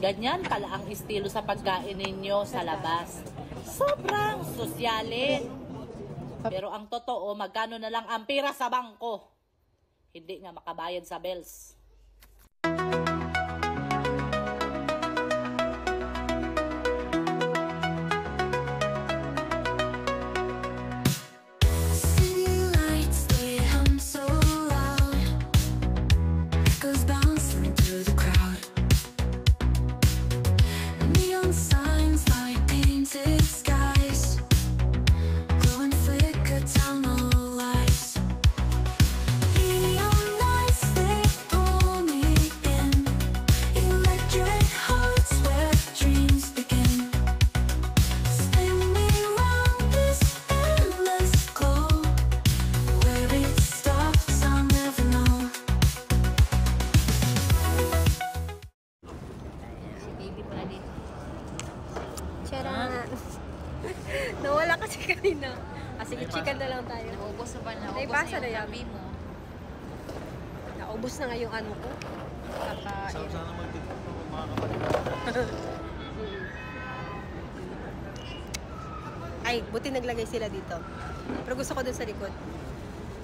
Ganyan pala ang estilo sa pagkain ninyo sa labas. Sobrang sosyalin. Pero ang totoo, magkano na lang ang pira sa bangko? Hindi nga makabayad sa bills. Nawala kasi kanina. Sige, chicken na lang tayo. Naubos na ba na? Naibasa na yan. Mo. Naubos na nga yung ano ko. Kakain. Sana mag-tiktok ng mga kapatid. Ay, buti naglagay sila dito. Pero gusto ko dun sa likod.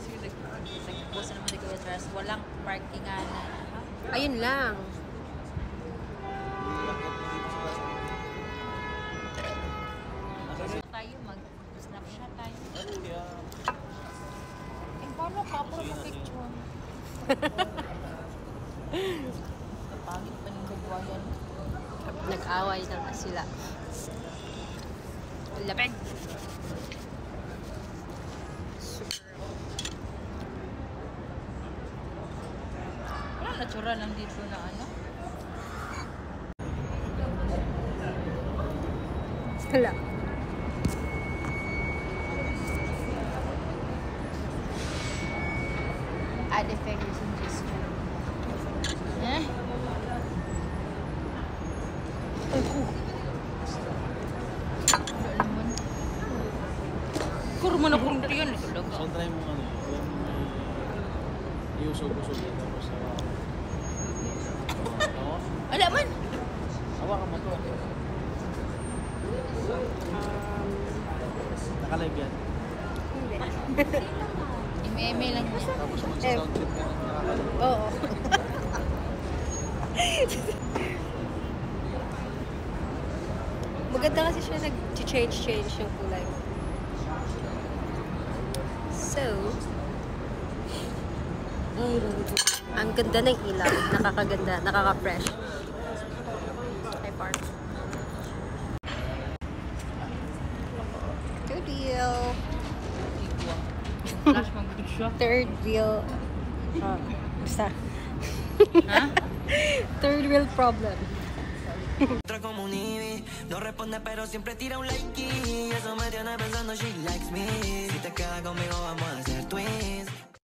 Sige, nagpos na naman ni Kuya Charles. Walang parking na. Ayun lang. Tayo, mag-snapshot tayo. Yeah. Paano ka? Puro picture. Pagit pa ng gagwayan. Nag-away na nga sila. Lapeg! Wala natural lang dito na ano? Wala. Add effects in this one. Eh? Kurma na kurma yan. So, try mo ano, yung iusog-usog yan tapos Ala man! hawakan mo to. Nakalive yan. Ime-eme lang yan. Tapos mag-sound trip ka ng nakakalive. Oo. Maganda kasi siya nag-change yung kulay. So, ang ganda ng ilaw. Nakakaganda. Nakaka-fresh. Hi, Park. Good deal. Flash mag-picture. Third wheel. Basta. Ha? Third wheel problem. Como un Ivy, no responde pero siempre tira un like y eso me tiene pensando she likes me. Si te quedas conmigo vamos a hacer twins.